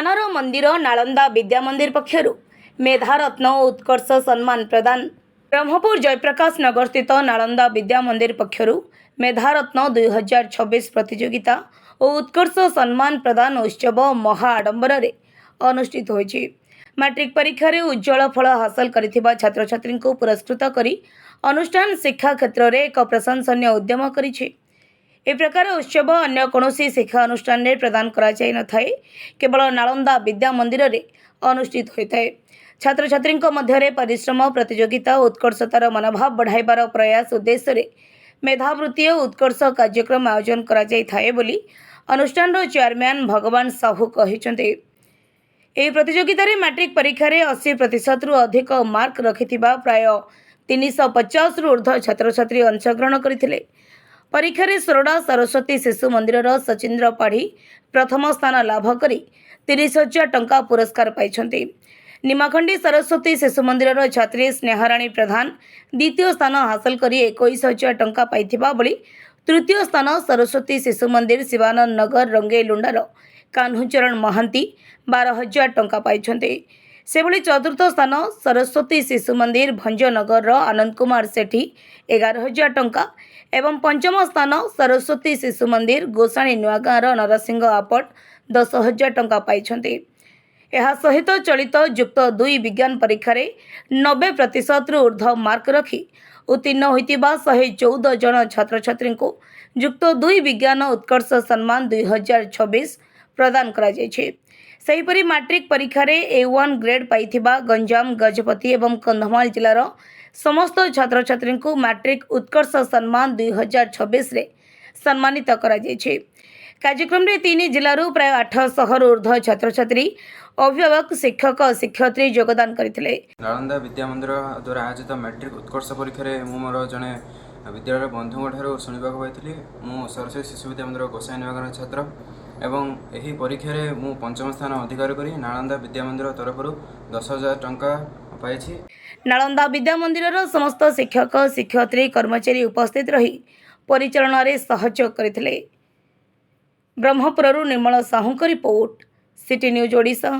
ज्ञानर मंदिर नालंदा विद्या मंदिर पक्षर मेधारत्न उत्कर्ष सम्मान प्रदान। ब्रह्मपुर जयप्रकाश नगर स्थित नालंदा विद्या मंदिर पक्षर मेधारत्न 2026 प्रतियोगिता और उत्कर्ष सम्मान प्रदान उत्सव महाआडंबर अनुष्ठित होइछि। मैट्रिक परीक्षा रे उज्जवल फल हासिल करिथिबा छात्र छात्री को पुरस्कृत करी अनुष्ठान शिक्षा क्षेत्र में एक प्रशंसनीय उद्यम करिछि। ए प्रकार उत्सव अन्य कौनसी शिक्षा अनुष्ठान में प्रदान करा जाय न थाए, केवल नालंदा विद्या मंदिर रे अनुष्ठित होता है। छात्र छात्री मध्य परिश्रम प्रतियोगिता उत्कर्षतार मनोभाव बढ़ाइबार प्रयास उद्देश्य रे मेधावृत्ति और उत्कर्ष कार्यक्रम आयोजन करा जाय थाए बोली अनुष्ठान चेयरमैन भगवान साहू कहिसंते। एही प्रतियोगिता रे मैट्रिक परीक्षा रे 80% रु अधिक मार्क रखिथिबा प्राय 350 रु ऊर्ध्व छात्र छात्री अंशग्रहण करथिले। परीक्षा रे सोरडा सरस्वती शिशु मंदिर सचिंद्र पाढ़ी प्रथम स्थान लाभ करी 30,000 टंका पुरस्कार पाइछन्ते। निमाखंडी सरस्वती शिशु मंदिर छात्री स्नेहाराणी प्रधान द्वितीय स्थान हासिल करी 21,000 टंका पाइथिबा बली तृतीय स्थान सरस्वती शिशु मंदिर शिवानंद नगर रंगे लुंडार कान्हुचरण महांती 12,000 टंका पाइछन्ते। सेभली चतुर्थ स्थान सरस्वती शिशु मंदिर भंजनगर आनंद कुमार सेठी 11,000 टंका एवं पंचम स्थान सरस्वती शिशु मंदिर गोसाणी नुआगाँर नरसिंह आपट 10,000 टंका पाइछन्ते। यह सहित चलित युक्त 2 विज्ञान परीक्षा रे 90% रु ऊर्ध्व मार्क रखी उत्तीर्ण होइतिबा 114 जन छात्र छात्री को युक्त 2 विज्ञान उत्कर्ष सम्मान 2026 प्रदान करा जायछि। सेहीपरि मैट्रिक परीक्षा रे A1 ग्रेड पाइथिबा गंजाम गजपति एवं कंधमाल जिलार समस्त छात्र छात्री को मैट्रिक उत्कर्ष सम्मान 2026 रे सम्मानित करा जायछि। कार्यक्रम रे 3 जिलारू प्राय 800 रु ऊर्ध्व छात्र छात्री अभिभावक शिक्षक शिक्षयित्री योगदान करथिले। नालंदा विद्या मंदिर द्वारा आयोजित मैट्रिक उत्कर्ष परीक्षा रे मु मोर जने विद्यालय बंधुओं ठारू शुणिबाक पाइथिली। मु सरस्वती शिशु विद्या मंदिर गोसाई नगर छात्र एवं यही परीक्षा रे मु पंचम स्थान अधिकार करी नालंदा विद्या मंदिर तरफरु 10,000 टंका पाइछि। नालंदा विद्या मंदिर समस्त शिक्षक शिक्षयित्री कर्मचारी उपस्थित रही परिचालन रे सहयोग करथिले। ब्रह्मपुररू Nirmal Sahu report, city news Odisha.